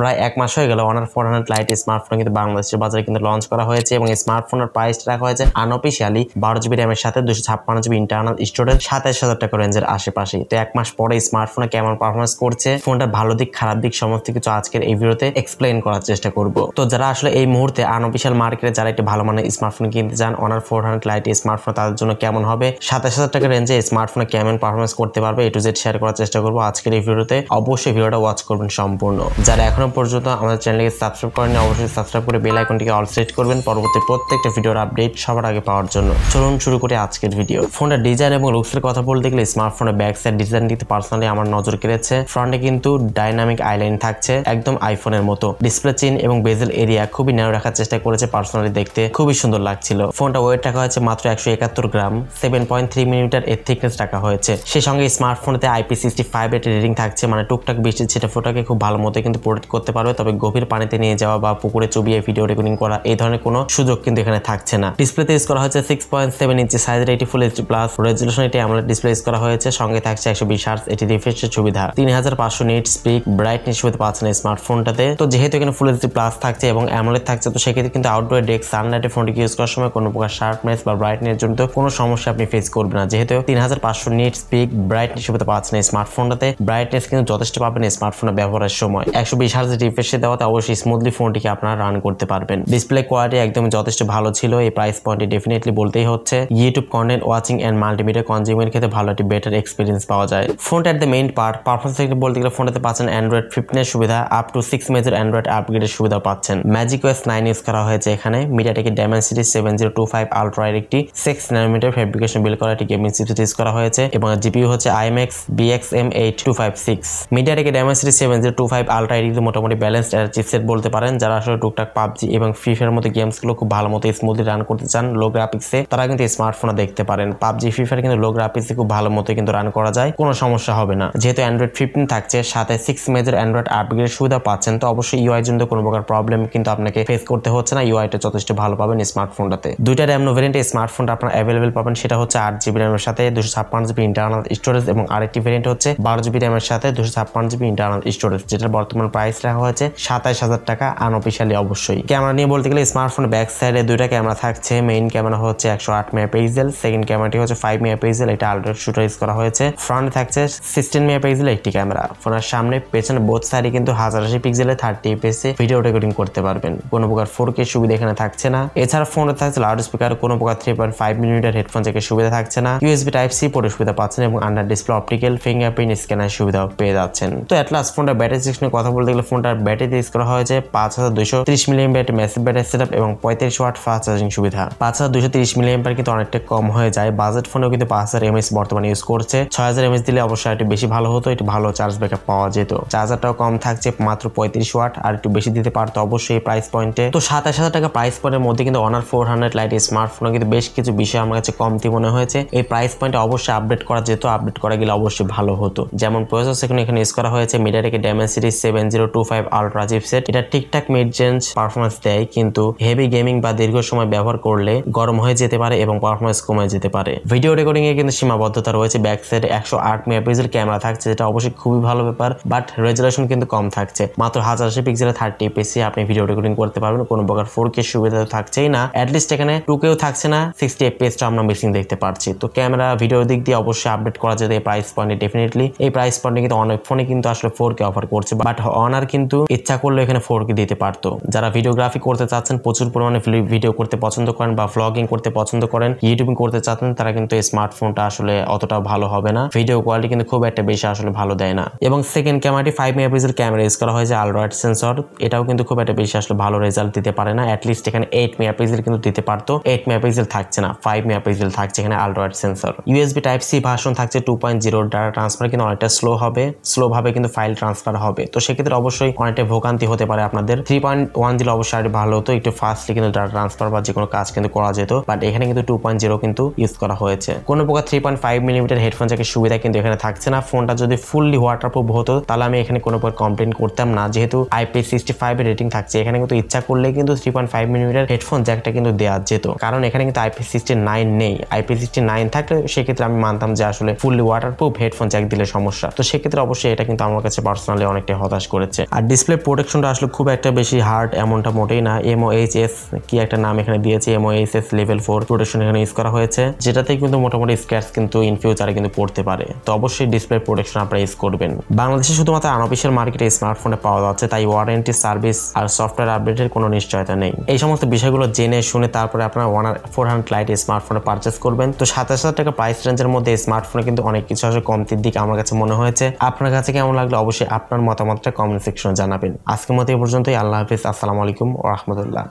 প্রায় এক মাস হয়ে গেল অনার 400 লাইট স্মার্টফোন কিন্তু বাংলাদেশের বাজারে কিন্তু লঞ্চ করা হয়েছে এবং স্মার্টফোনের প্রাইস রাখা হয়েছে আনঅফিশিয়ালি 12GB র্যামের সাথে 256GB ইন্টারনাল স্টোরেজ 27000 টাকা রেঞ্জের আশেপাশে। তো এক মাস পরে স্মার্টফোনে কেমন পারফরমেন্স করছে, ফোনটার ভালো দিক খারাপ দিক সমস্ত কিছু আজকের এই ভিডিওতে এক্সপ্লেইন করার চেষ্টা করব। তো যারা আসলে এই মুহূর্তে আনঅফিশিয়াল মার্কেটে যারা একটি ভালো মানের স্মার্টফোন কিনতে চান, অনার 400 লাইট স্মার্টফোন তাদের জন্য কেমন হবে, 27000 টাকা রেঞ্জে স্মার্টফোনে কেমন পারফরমেন্স করতে পারবে, এ টু জেড শেয়ার করার চেষ্টা করব আজকের এই ভিডিওতে। অবশ্যই ভিডিওটা ওয়াচ করবেন সম্পূর্ণ। যারা এখনো পর্যন্ত আমাদের চ্যানেলকে সাবস্ক্রাইব করেননি অবশ্যই সাবস্ক্রাইব করে বেল আইকনটিকে অল সেট করবেন পরবর্তী প্রত্যেকটা ভিডিওর আপডেট সবার আগে পাওয়ার জন্য। চলুন শুরু করি আজকের ভিডিও। ফোনটার ডিজাইন এবং লুকসের কথা বলতে গেলে স্মার্টফোনের ব্যাক সাইড ডিজাইনটিতে পার্সোনালি আমার নজর কেড়েছে। ফ্রন্টে কিন্তু ডাইনামিক আইলাইন থাকছে একদম আইফোনের মতো। ডিসপ্লে চিন এবং বেজেল এরিয়া খুবই ন্যারো রাখার চেষ্টা করেছে, পার্সোনালি দেখতে খুবই সুন্দর লাগছিল। ফোনটা ওয়েট রাখা হয়েছে মাত্র 171 গ্রাম, 7.3 মিলিমিটার এর থিকনেস রাখা হয়েছে। সেই সঙ্গে স্মার্টফোনেতে IP65 এর রেটিং থাকছে, মানে টুকটাক বৃষ্টির ছিটে ফোটাকে খুব ভালো মতো কিন্তু প্রোটেক্ট করতে পারবে। তবে গভীর পানিতে নিয়ে যাওয়া বা পুকুরে চুবিয়ে ভিডিও রেকর্ডিং করা এই ধরনের কোনো সুযোগ কিন্তু এখানে থাকছে না। ডিসপ্লেতে ইউজ করা হয়েছে 6.7 ইঞ্চি সাইজের এটি ফুল এইচডি প্লাস রেজোলিউশন এটি AMOLED ডিসপ্লে ইউজ করা হয়েছে। সঙ্গে থাকছে 120 হার্টজ এটি রিফ্রেশের সুবিধা, 3500 নিটস পিক ব্রাইটনেস সুবিধা পাচ্ছেন স্মার্টফোনটাতে। তো যেহেতু এখানে ফুল এইচডি প্লাস থাকছে এবং AMOLED থাকছে, তো সেক্ষেত্রে কিন্তু আউটডোর ডেস্ক সানলাইটে ফোনটিকে ইউজ করার সময় কোনো প্রকার শার্পনেস বা ব্রাইটনেস জন্য কোনো সমস্যা আপনি ফেস করবেন না, যেহেতু 3500 নিটস পিক ব্রাইটনেস সুবিধা পাচ্ছেন স্মার্টফোনটাতে। ব্রাইটনেস কিন্তু যথেষ্ট পাবেন স্মার্টফোনে ব্যবহারের সময়। 120 হার্টজ রিফ্রেশে দেওয়াতে অবশ্যই স্মুথলি ফোনটিকে আপনারা রান করতে পারবেন। ডিসপ্লে কোয়ালিটি একদম যথেষ্ট ভালো ছিল। এই প্রাইস পয়েন্টে ডেফিনেটলি বলতেই হচ্ছে YouTube content watching and multimedia কনজিউমের ক্ষেত্রে ভালো একটি বেটার এক্সপিরিয়েন্স পাওয়া যায়। ফোনটার দ্য মেইন পার্ট পারফরমেন্স থেকে বলতে গেলে ফোনটাতে পাচ্ছেন অ্যান্ড্রয়েড 15 সুবিধা, আপ টু 6 মেজর অ্যান্ড্রয়েড আপগ্রেডের সুবিধা পাচ্ছেন। ম্যাজিক ওএস 9 ইউজ করা হয়েছে এখানে। মিডিয়াটেকের ডায়মেনসিটি 7025 আলট্রা এর একটি 6 ন্যানোমিটার ফেব্রিকেশন বিল্ড করা একটি গেমিং চিপসেট ইউজ করা হয়েছে এবং জিপিইউ হচ্ছে IMX BXM8256। মিডিয়াটেকের ডায়মেনসিটি 7025 আলট্রা এর মোটামুটি ব্যালেন্সড এর চিপসেট বলতে পারেন। যারা আসলে টুকটাক পাবজি এবং ফ্রি ফায়ার মতো গেমস গুলো খুব ভালো মতো স্মুথলি রান করতে চান লো গ্রাফিক্সে, তারা কিন্তু স্মার্টফোনে দেখতে পারেন। পাবজি ফ্রি ফায়ার কিন্তু লো গ্রাফিক্সে খুব ভালো মতো কিন্তু রান করা যায়, কোনো সমস্যা হবে না। যেহেতু অ্যান্ড্রয়েড 15 থাকছে সাথে 6 মেজর অ্যান্ড্রয়েড আপগ্রেড সুবিধা পাচ্ছেন, তো অবশ্যই ইউআই জন্য কোনো প্রকার প্রবলেম কিন্তু আপনাকে ফেস করতে হচ্ছে না। ইউআইটা যথেষ্ট ভালো পাবেন স্মার্টফোনটাতে। দুইটা র্যাম ভেরিয়েন্টে স্মার্টফোনটা আপনারা অ্যাভেলেবেল পাবেন, সেটা হচ্ছে 8GB র্যামের সাথে 256GB ইন্টারনাল স্টোরেজ এবং আরেকটি ভেরিয়েন্ট হচ্ছে 12GB র্যামের সাথে 256GB ইন্টারনাল স্টোরেজ, যেটার বর্তমান প্রাইস রাখা হয়েছে 27000 টাকা আনঅফিশিয়ালি। অবশ্যই ক্যামেরা নিয়ে বলতে গেলে স্মার্টফোনের ব্যাক সাইডে দুইটা ক্যামেরা থাকছে। মেইন ক্যামেরা হচ্ছে 108 মেগাপিক্সেল, সেকেন্ড ক্যামেরাটি হচ্ছে 5 মেগাপিক্সেল, এটা আলট্রা শুটার ইউজ করা হয়েছে। ফ্রন্টে থাকছে 16 মেগাপিক্সেল একটি ক্যামেরা। ফোনের সামনে পেছনে বোথ সাইডে কিন্তু 1080 পিক্সেলে 30 fps ভিডিও রেকর্ডিং করতে পারবেন। কোনো প্রকার 4K সুবিধা এখানে থাকছে না। এছাড়া ফোনে থাকছে লাউড স্পিকার, কোনো প্রকার 3.5 মিলিমিটার হেডফোন জ্যাকের সুবিধা থাকছে না। USB টাইপ সি পোর্টের সুবিধা পাচ্ছেন এবং under display optical fingerprint scanner সুবিধাও পেয়ে যাচ্ছেন। তো এট লাস্ট ফোনটার ব্যাটারি সেকশনে কথা বলতে গেলে ফোনটার ব্যাটারি ইউজ করা হয়েছে 5230 মিলিঅ্যাম্পিয়ার ম্যাসিভ ব্যাটারি সেটআপ এবং 35 ওয়াট ফাস্ট চার্জিং সুবিধা। 5230 মিলিঅ্যাম্পিয়ার কিন্তু অনেকটা কম হয়ে যায়। বাজেট ফোনেও কিন্তু 5000 mAh বর্তমানে ইউজ করছে। 6000 mAh দিলে অবশ্যই একটু বেশি ভালো হতো, একটু ভালো চার্জ ব্যাকআপ পাওয়া যেত। চার্জারটাও কম থাকছে মাত্র 35 ওয়াট, আর একটু বেশি দিতে পারতো অবশ্যই এই প্রাইস পয়েন্টে। তো 27000 টাকা প্রাইস পয়েন্টের মধ্যে কিন্তু অনার 400 লাইট স্মার্টফোনে কিন্তু বেশ কিছু বিষয় আমার কাছে কমতি মনে হয়েছে। এই প্রাইস পয়েন্টে অবশ্যই আপডেট করা যেত, আপডেট করা গেলে অবশ্যই ভালো হতো। যেমন প্রসেসর এখানে ইউজ করা হয়েছে মিডিয়াটেকের ডায়মেনসিটি 7025 আলট্রা চিপসেট, এটা ঠিকঠাক মিড রেঞ্জ পারফরমেন্স দেয়, কিন্তু হেভি গেমিং বা দীর্ঘ সময় ব্যবহার করলে গরম হয়ে যেতে পারে এবং পারফরমেন্স কমে যেতে পারে। ভিডিও রেকর্ডিং এ কিন্তু সীমাবদ্ধতা রয়েছে। ব্যাক সাইডে 108 মেগাপিক্সেল ক্যামেরা থাকছে, যেটা অবশ্যই খুবই ভালো ব্যাপার, বাট রেজোলিউশন কিন্তু কম থাকছে। মাত্র 1080 পিক্সেলে 30 fps আপনি ভিডিও রেকর্ডিং করতে পারবেন। কোনো প্রকার 4K সুবিধা তো থাকছেই না, অ্যাটলিস্ট এখানে 2Kও থাকছে না, 60 fps আমরা মিসিং দেখতে পাচ্ছি। তো ক্যামেরা ভিডিওর দিক দিয়ে অবশ্যই আপডেট করা যেত এই প্রাইস পয়েন্টে ডেফিনেটলি। এই প্রাইস পয়েন্টে কিন্তু অনেক ফোনে কিন্তু আসলে 4K অফার করছে, বাট অনার কিন্তু ইচ্ছা করলে এখানে 4K দিতে পারতো। যারা ভিডিওগ্রাফি করতে চাচ্ছেন, প্রচুর পরিমাণে ভিডিও করতে পছন্দ করেন বা ভ্লগিং করতে পছন্দ করেন, ইউটিউবিং করতে চাচ্ছেন, তারা কিন্তু এই স্মার্টফোনটা আসলে অতটা ভালো হবে না। ভিডিও কোয়ালিটি কিন্তু খুব একটা বেশি আসলে ভালো দেয় না। এবং সেকেন্ড ক্যামেরাটি 5 মেগাপিক্সেল ক্যামেরা ইউজ করা হয়েছে আলট্রা সেন্সর, এটাও কিন্তু খুব একটা বেশি আসলে ভালো রেজাল্ট দিতে পারে না। অ্যাটলিস্ট এখানে 8 মেগাপিক্সেল কিন্তু দিতে পারতো, 8 মেগাপিক্সেল থাকছে না, 5 মেগাপিক্সেল থাকছে এখানে ultra sensor. USB type C version থাকছে 2.0, ডাটা ট্রান্সফার কিন্তু অনেকটা স্লো হবে, স্লো ভাবে কিন্তু ফাইল ট্রান্সফার হবে। তো সেক্ষেত্রে অবশ্যই অনেকটা ভোগান্তি হতে পারে আপনাদের। 3.1 দিলে অবশ্যই আরো ভালো হতো, একটু ফাস্টলি কিন্তু ডাটা ট্রান্সফার বা যে কোনো কাজ কিন্তু করা যেত, বাট এখানে কিন্তু 2.0 কিন্তু ইউজ করা হয়েছে। কোনো প্রকার 3.5 মিলিমিটার হেডফোন জ্যাকের সুবিধা কিন্তু এখানে থাকছে না। ফোনটা যদি ফুললি ওয়াটারপ্রুফ হতো তাহলে আমি এখানে কোনো প্রকার কমপ্লেইন করতাম না, যেহেতু IP65 এর রেটিং থাকছে। এখানে কিন্তু ইচ্ছা করলে কিন্তু 3.5 মিলিমিটার হেডফোন জ্যাকটা কিন্তু দেওয়া যেত, কারণ এখানে কিন্তু IP69 নেই। IP69 থাকলে সেক্ষেত্রে আমি মানতাম যে আসলে ফুললি ওয়াটারপ্রুফ হেডফোন জ্যাক দিলে সমস্যা। তো সেক্ষেত্রে অবশ্যই এটা কিন্তু আমার কাছে পার্সোনালি অনেকটা হতাশ করেছে। আর ডিসপ্লে প্রোটেকশনটা আসলে খুব একটা বেশি হার্ড এমনটা মোটেই না। MOHS কি একটা নাম এখানে দিয়েছে, MOHS লেভেল 4 প্রোটেকশন এখানে ইউজ করা হয়েছে, যেটাতে কিন্তু মোটামুটি স্ক্র্যাচ কিন্তু ইন ফিউচারে কিন্তু পড়তে পারে। তো অবশ্যই ডিসপ্লে প্রোটেকশন আপনারা ইউজ করবেন। বাংলাদেশে শুধুমাত্র আনঅফিশিয়াল মার্কেটে স্মার্টফোনে পাওয়া যাচ্ছে, তাই ওয়ারেন্টি, সার্ভিস আর সফটওয়্যার আপডেটের কোনো নিশ্চয়তা নেই। এই সমস্ত বিষয়গুলো জেনে শুনে তারপরে আপনারা Honor 400 Lite স্মার্টফোনে পারচেস করবেন। তো 27,000 টাকা প্রাইস রেঞ্জের মধ্যে স্মার্টফোনে কিন্তু অনেক কিছু আসলে কমতির দিকে আমার কাছে মনে হয়েছে। আপনার কাছে কেমন লাগলো অবশ্যই আপনার মতামতটা কমেন্ট সেকশনে জানাবেন। আজকের মতো এই পর্যন্তই। আল্লাহ হাফিজ। আসসালামু আলাইকুম ওয়া রাহমাতুল্লাহ।